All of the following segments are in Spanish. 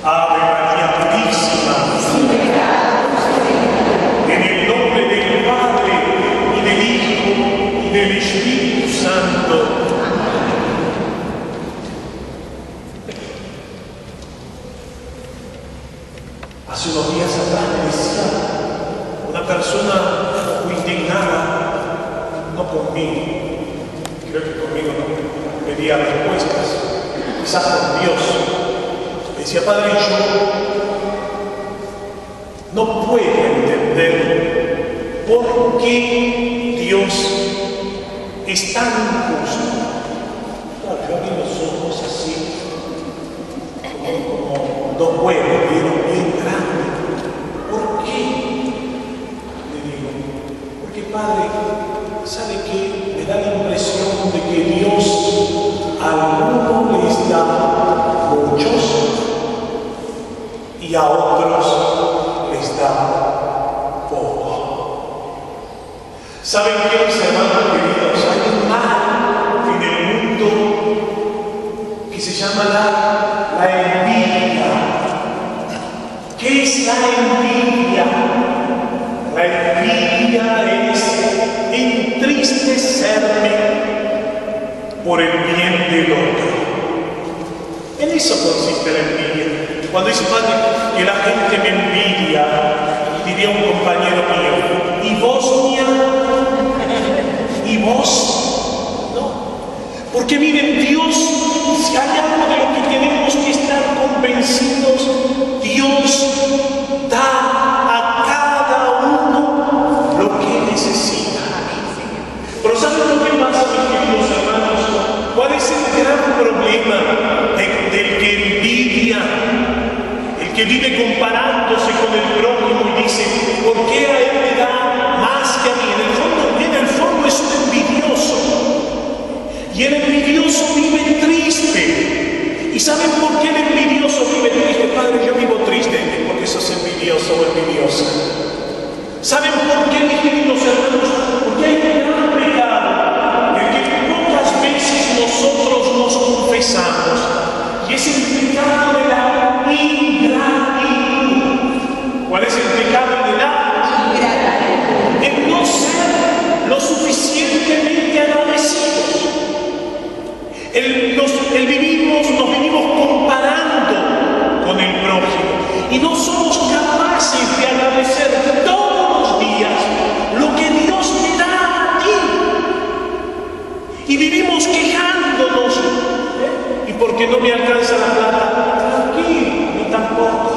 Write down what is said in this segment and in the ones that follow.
Ave María Purísima, en el nombre del Padre, y del Hijo, y del Espíritu Santo. Hace unos días atrás me decía una persona muy indignada, no conmigo, creo que conmigo no pedía respuestas, quizás con Dios. Me decía: Padre, yo no puedo entender por qué Dios es tan injusto. Claro, yo abrí los ojos así, como dos huevos, bien grandes. ¿Por qué? Le digo: porque, Padre, ¿sabe qué? Me da la impresión de que Dios a algunos les da muchos y a otros les da poco. ¿Saben qué, mis hermanos queridos? Hay un mal en el mundo que se llama la envidia. ¿Qué es la envidia? La envidia es entristecerme por el bien del otro. En eso consiste la envidia. Cuando dice: Padre, que la gente me envidia, diría un compañero mío: ¿y vos, mía? ¿Y vos? No. Porque miren, Dios, si hay algo de lo que tenemos que estar convencidos, Dios da a cada uno lo que necesita. Pero ¿saben lo que pasa, mis queridos hermanos? ¿Cuál es el gran problema del que envidia? El que vive comparándose con el prójimo y dice: ¿por qué a él le da más que a mí? En el fondo es un envidioso. Y el envidioso vive triste. ¿Y saben por qué el envidioso vive triste? Padre, yo vivo triste porque sos envidioso o envidiosa. ¿Saben por qué, mis queridos hermanos? Porque hay un gran pecado, el que pocas veces nosotros nos confesamos, y es el pecado de la ingratitud. ¿Cuál es el pecado de la ingratitud? El no ser lo suficientemente agradecidos. Nos vivimos comparando con el prójimo y no somos capaces de agradecer todos los días lo que Dios te da a ti. Y vivimos quejándonos: ¿y por qué no me alcanza la plata? Tranquilo, ni tampoco.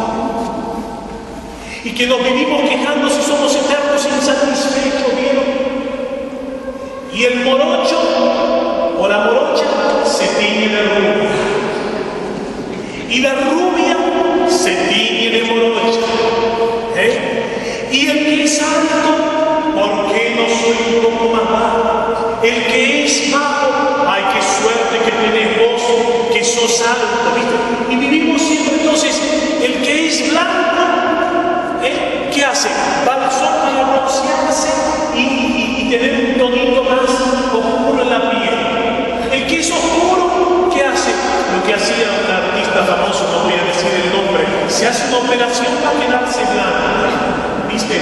Y que nos vivimos quejando si somos eternos insatisfechos, ¿vieron? Y el morocho o la morocha se tiñe de rubia. Y la rubia se tiñe de morocha. Y el que es alto, ¿por qué no soy un poco más bajo? El que es bajo, ¡ay, qué suerte que tenés vos, que sos alto! ¿Viste? Y vivimos siempre, entonces, el que es blanco, ¿qué hace? Va a la sopa y a broncearse y tener un tonito más oscuro en la piel. El que es oscuro, ¿qué hace? Lo que hacía un artista famoso, no voy a decir el nombre, se hace una operación para quedarse blanco. ¿Viste?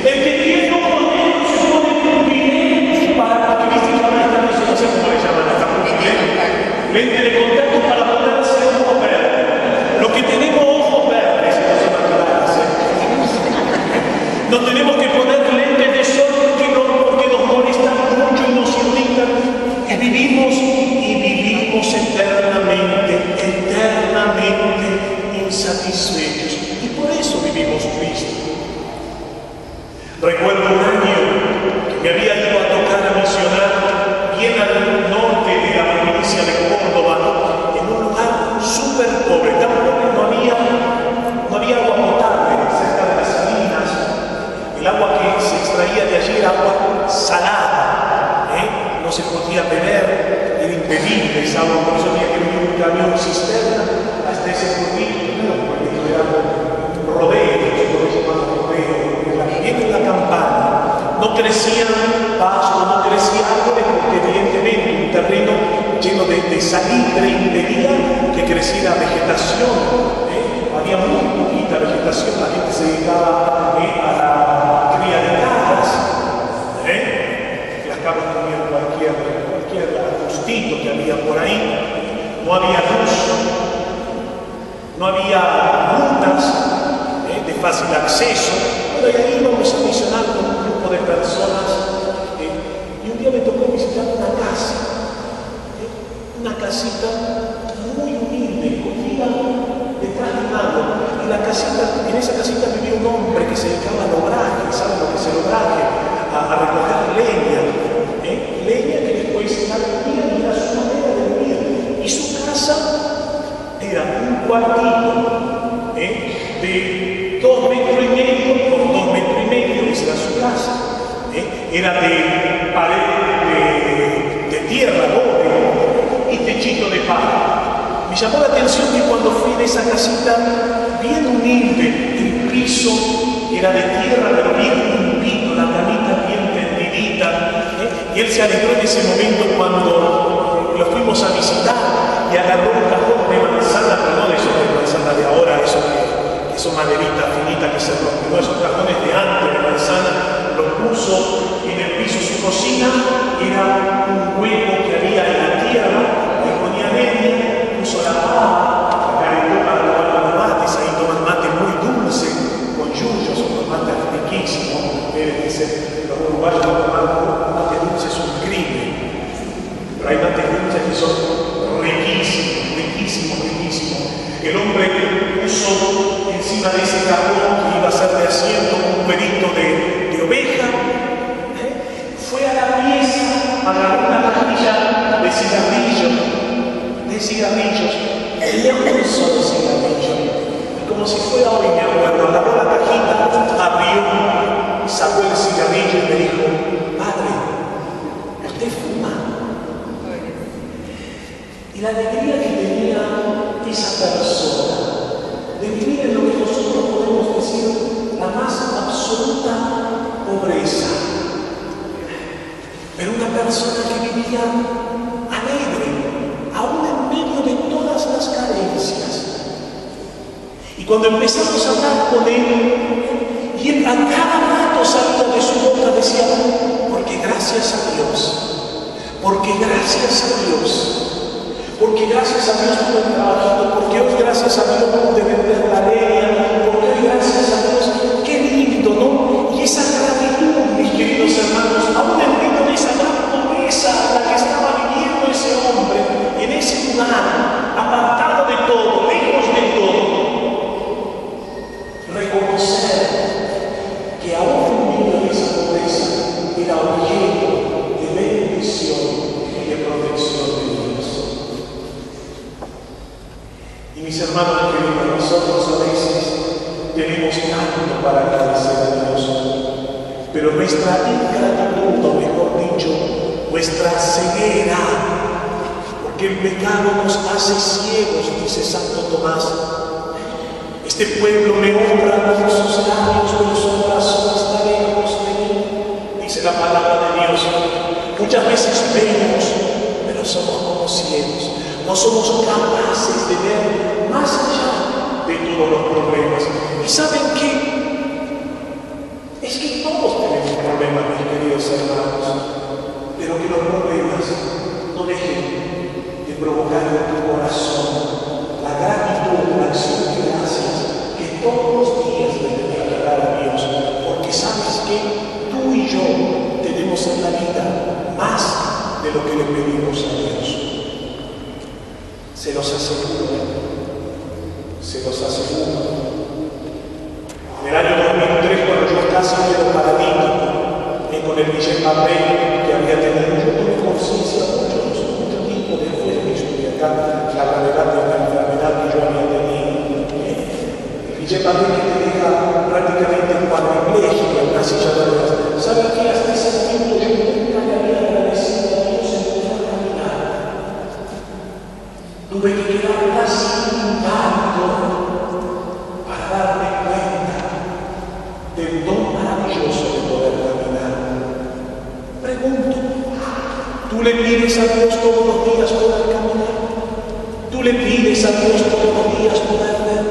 El que tiene ojos negros se pone pupilentes para que, ¿viste? No sé cómo le llaman a esta pupilente. Lente de contacto para ponerse ojos verdes. Los que tenemos ojos verdes, no se van a quedar. Nos tenemos que poner lentes de sol porque nos molestan mucho y nos indignan. Y vivimos eternamente insatisfechos. Y por eso vivimos tristes. Recuerdo un año que me había ido a tocar a misionar bien al norte de la provincia de Córdoba, en un lugar súper pobre, tan pobre no había agua potable cerca de las salinas. El agua que se extraía de allí era agua salada, no se podía beber, era impedible esa agua, por eso tenía que venir un camión cisterna hasta ese pueblito, porque era un rodeo, bien en la campana. No crecían pasto, no crecía árboles, porque evidentemente un terreno lleno de salitre impedía que creciera vegetación. Había ocasión la gente se dedicaba a la cría de cabras. Las cabras comían cualquier arbustito que había por ahí. No había luz, no había rutas de fácil acceso. Pero ahí íbamos a misionar con un grupo de personas. Y un día me tocó visitar una casa, una casita muy humilde, escondida detrás de un árbol. En esa casita vivía un hombre que se dedicaba al obraje. ¿Saben lo que es el obraje? A recoger leña. Leña que después la vendía y era su manera de vivir. Y su casa era un cuartito de 2,5 metros por 2,5 metros, esa era su casa. Era de pared de tierra, doble, y techito de paja. Me llamó la atención que cuando fui en esa casita, bien humilde, el piso era de tierra, pero bien limpito, la camita bien tendidita. Y él se alegró en ese momento cuando lo fuimos a visitar y agarró un cajón de manzana, pero no de esos de manzana de ahora, esos que son maderitas finitas que se rompen, no, esos cajones de antes de manzana, lo puso en el piso. Su cocina era un hueco que había en la tierra, le ponía leña, puso la pava, calentó para tomar los mates. Ahí toman mate muy dulce, con yuyos, unos mates riquísimos. Dicen, los uruguayos toman mate dulce, es un crimen. Pero hay mates dulces que son riquísimos, riquísimos, riquísimos. El hombre puso encima de ese carbón que iba a ser de asiento un cuerito de oveja. Fue a la pieza, agarró una cajilla de cigarrillos, tenía un solo cigarrillo. Y como si fuera hoy, me acuerdo, agarró la cajita, abrió, sacó el cigarrillo y me dijo: padre, ¿usted fuma? Y la alegría que tenía esa persona de vivir en lo que nosotros podemos decir la más absoluta pobreza, pero una persona que vivía alegre, aún en medio de todas las carencias. Y cuando empezamos a hablar con él, y él a cada rato salía de su boca, decía: porque gracias a Dios, porque gracias a Dios, porque gracias a Dios pude trabajar, porque hoy gracias a Dios pude vender la leña, porque hoy gracias a Dios, qué lindo, ¿no? Y esa gratitud, mis queridos hermanos, aún en medio de esa gran pobreza en la que estaba viviendo ese hombre, en ese lugar, apartado de todo, lejos de todo, reconocer que aún en medio de esa pobreza era objeto de bendición y de protección de Dios. Y mis hermanos queridos, nosotros a veces tenemos tanto para agradecer a Dios, pero nuestra ingratitud, o mejor dicho, nuestra ceguera, porque el pecado nos hace ciegos, dice Santo Tomás. Este pueblo me honra con sus labios, pero su corazón está lejos de mí, dice la palabra de Dios. Muchas veces vemos, pero somos como ciegos. No somos capaces de ver más allá de todos los problemas. ¿Y saben qué? Es que todos tenemos problemas, mis queridos hermanos, pero que los problemas no dejen de provocar en tu corazón la gratitud, la acción de gracias que todos los días debemos declarar a Dios, porque sabes que tú y yo tenemos en la vida más de lo que le pedimos a Dios. Se los aseguro, se los aseguro. En el año 2003, cuando yo casi quedo paralítico, con el Guillem Papé que había tenido, yo tuve conciencia mucho tiempo después de explicar la gravedad de la enfermedad que yo había tenido. El Guillem Papé que te deja prácticamente cuadripléjico en una silla de ruedas. ¿Saben qué? Hasta ese momento yo nunca le había agradecido a Dios en poder caminar. Tuve que quedar casi intacto para darme cuenta del don maravilloso de poder caminar. Pregunto, ¿tú le pides a Dios todos los días poder caminar? ¿Tú le pides a Dios todos los días poder ver?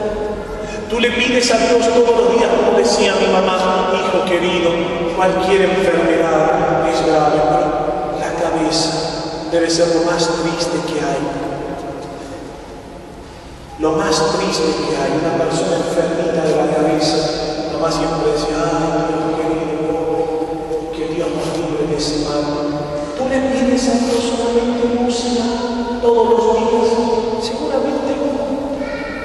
¿Tú le le pides a Dios todos los días, como decía mi mamá, hijo querido, cualquier enfermedad es grave, pero la cabeza debe ser lo más triste que hay. Lo más triste que hay, una persona enfermita de la cabeza, mamá siempre decía, ay, hijo querido, que Dios nos libre de ese mal. Tú le pides a Dios solamente música todos los días, seguramente no.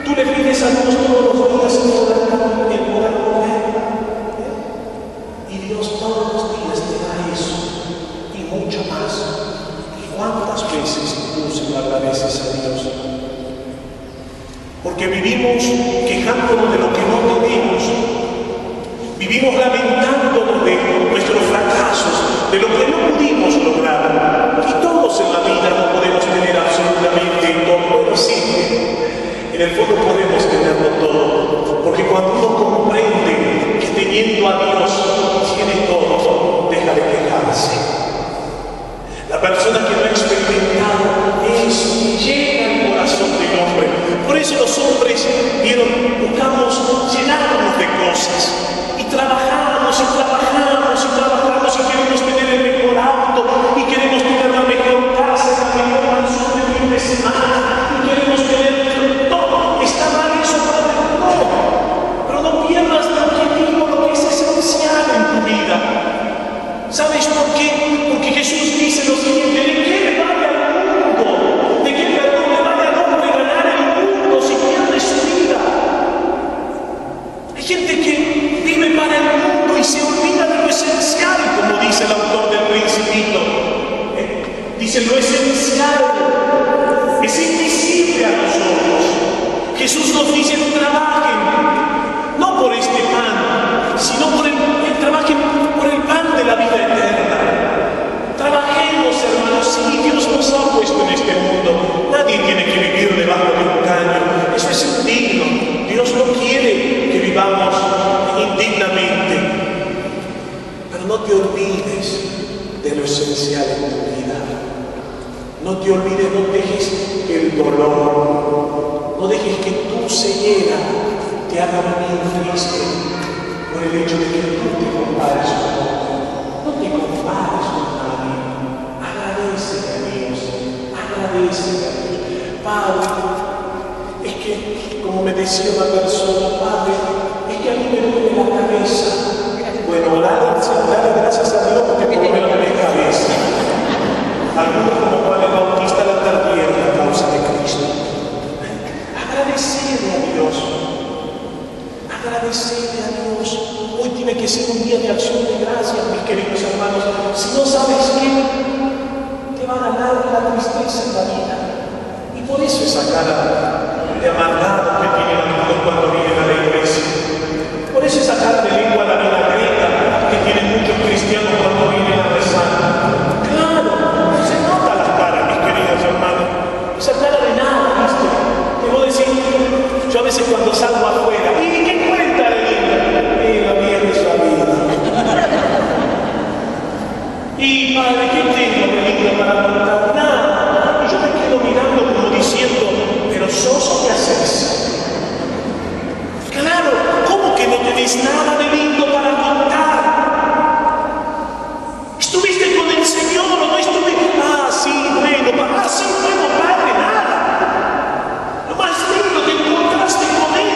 Tú le pides a Dios todos los días el poder comer. Y Dios todos los días te da eso y mucho más. ¿Y cuántas veces tú se lo agradeces a Dios? Porque vivimos quejándonos de lo que no tenemos. Vivimos lamentándonos de nuestros fracasos, de lo que no pudimos lograr. Y todos en la vida no podemos tener absolutamente todo, pero sí, en el fondo podemos tenerlo todo. Porque cuando uno comprende que teniendo a Dios tiene todo, deja de quejarse. La persona que no ha experimentado eso llega al corazón del hombre. Por eso los hombres, buscamos llenarnos de cosas. Y trabajamos y trabajamos y trabajamos y queremos tener el mejor auto y queremos tener la mejor casa, la mejor mansión de fin de semana y queremos tener todo. ¿Está mal eso, Padre? No. Pero no pierdas de objetivo lo que es esencial en tu vida. ¿Sabes por qué? Porque Jesús dice lo siguiente: ¿de qué le vale al mundo? ¿De qué le vale al hombre ganar el mundo si pierde su vida? Hay gente que vive para el mundo y se olvida de lo esencial, como dice el autor del Principito. Dice: lo esencial es invisible a los ojos. Jesús nos dice: trabajen, no por este pan, sino trabajen por el pan de la vida eterna. Trabajemos, hermanos, sí, Dios nos ha puesto en este mundo. Nadie tiene que vivir debajo de un caño. Eso es indigno. Dios no quiere que vivamos indignamente. Pero no te olvides de lo esencial en tu vida. No te olvides, no dejes que el dolor, no dejes que tu ceguera te haga vivir triste por el hecho de que tú te compares con otro. No te compares con nadie. Agradece a Dios. Agradece a Dios. Padre, es que, como me decía una persona, Padre, es que a mí me duele la cabeza. Bueno, dale gracias a Dios porque por lo menos me cabeza. Algunos, como Juan el Bautista, la perdieron a causa de Cristo. Agradecerle a Dios. Agradecerle a Dios. Hoy tiene que ser un día de acción de gracias, mis queridos hermanos. Si no sabes qué, te va a ganar la tristeza en la vida. Y por eso esa cara de amargado que tienen algunos cuando vienen a la iglesia. Por eso esa cara de lengua a la vinagreta que tienen muchos cristianos cuando vienen a rezar. Claro, se nota la cara, mis queridos hermanos. Esa cara de nada, ¿viste? Te voy a decir, yo a veces cuando salgo afuera, ¿y qué cuenta de linda? La mierda es la vida. Y Padre, ¿qué tengo de lindo para contar? Nada. Y yo me quedo mirando como diciendo, pero sos, ¿qué haces? Claro, ¿cómo que no tenés nada de lindo para contar? ¿Estuviste con el Señor o no estuviste? Sí, bueno, Padre, nada. Lo más lindo, te encontraste con Él.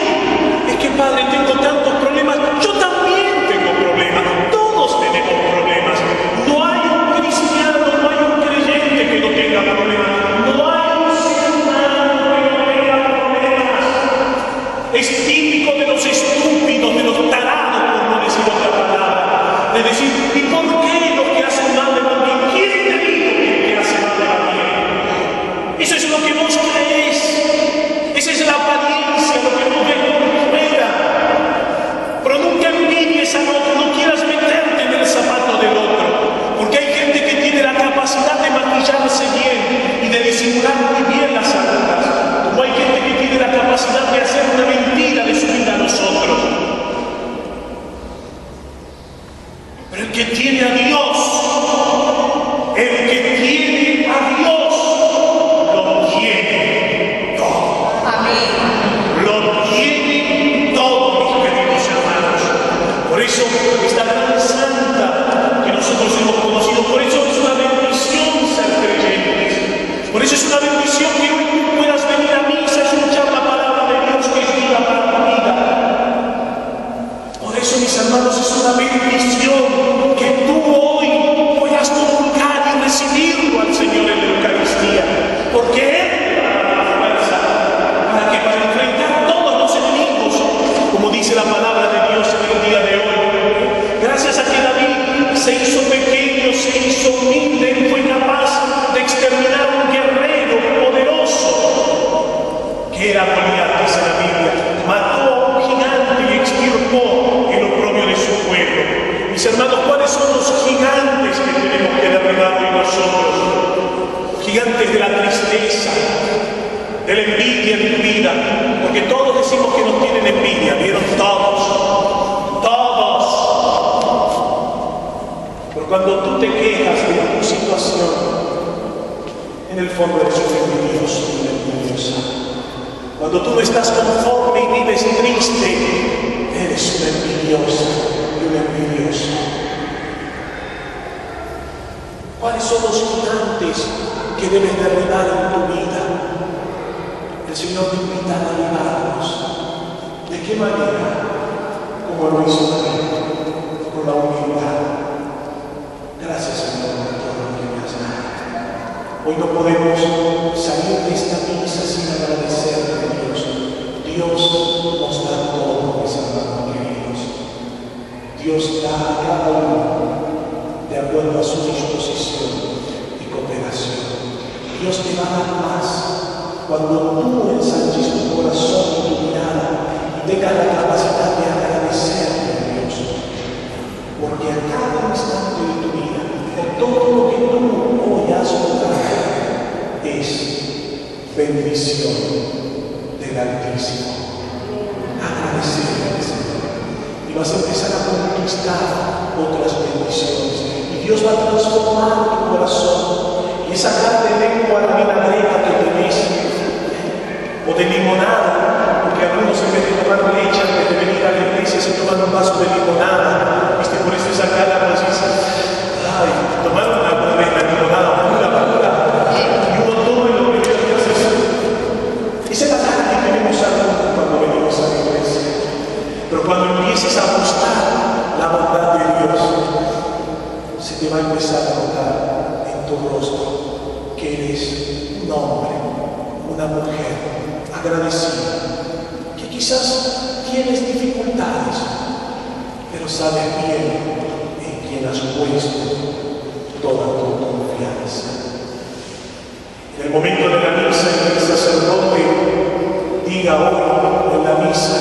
Es que, Padre, tengo tantos problemas. Yo también tengo problemas. Todos tenemos problemas. No hay un cristiano, no hay un creyente que no tenga problemas. No hay un ser humano que no tenga problemas. Es típico de los estúpidos, de los tarados, por no decir otra palabra. De decir, ¿y por qué los que hacen mal le van bien? ¿Quién te dijo que el que hace mal le va bien? Eso es lo que vos creés. Esa es la apariencia, lo que vos ves por fuera. Pero nunca envidies al otro, no quieras meterte en el zapato del otro. Porque hay gente que tiene la capacidad de maquillarse bien y de disimular muy bien las arrugas. Como hay gente que tiene la capacidad de hacer una mentira de su bendición que tú hoy puedas comulgar y recibirlo al Señor en la Eucaristía, porque Él te va a dar la fuerza para enfrentar todos los enemigos, como dice la palabra de Dios en el día de hoy. Gracias a que David se hizo pequeño, se hizo humilde, Él fue capaz de exterminar a un guerrero poderoso que era Goliat, dice la Biblia. Mató a un gigante y extirpó el oprobio de su pueblo. Mis hermanos, ¿cuáles son los gigantes que tenemos que derribar hoy nosotros? Los gigantes de la tristeza, de la envidia en tu vida, porque todos decimos que nos tienen envidia, ¿vieron? Todos, todos. Pero cuando tú te quejas de tu situación, en el fondo eres un envidioso, una envidiosa. Cuando tú no estás conforme y vives triste, eres una envidiosa y un envidioso. ¿Cuáles son los gigantes que debes derribar en tu vida? El Señor te invita a derribarlos. ¿De qué manera? Como lo hizo David, con la humildad. Gracias, Señor, por todo lo que me has dado. Hoy no podemos salir de esta misa sin agradecerte, Dios. Dios nos da todo, mis hermanos queridos. Dios da a cada uno de acuerdo a su disposición y cooperación. Dios te va a dar más cuando tú ensanches tu corazón y tu mirada y tengas la capacidad de agradecerle a Dios. Porque a cada instante de tu vida, por todo lo que tú hoy has logrado, es bendición del Altísimo. Agradecerle al Señor. Y vas a empezar a conquistar otras bendiciones. Y Dios va a transformar tu corazón. Y esa carne de lengua, la vinagreta que tenés, o de limonada, porque algunos en vez de tomar leche antes de venir a la iglesia se toman un vaso de limonada. ¿Viste? Por eso esa cara pues dice, ay, tomaron una vez la limonada pura. Y uno toma y lo que Dios hace eso. Esa es la cara que tenemos algunos cuando venimos a la iglesia. Pero cuando empieces a buscar la bondad de Dios, se te va a empezar a notar en tu rostro que eres un hombre, una mujer agradecida, que quizás tienes dificultades, pero sabes bien en quién has puesto toda tu confianza. En el momento de la misa, el sacerdote diga hoy en la misa,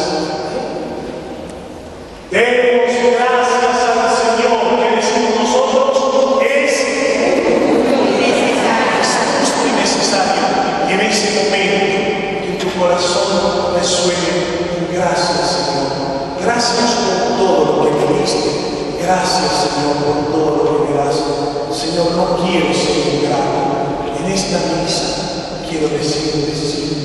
demos gracias al Señor, que decimos nosotros es justo y necesario. Y en ese momento que en tu corazón resuene, gracias Señor, gracias por todo lo que me diste, gracias Señor por todo lo que me das. Señor, no quiero ser ingrato. En esta misa quiero decirte sí.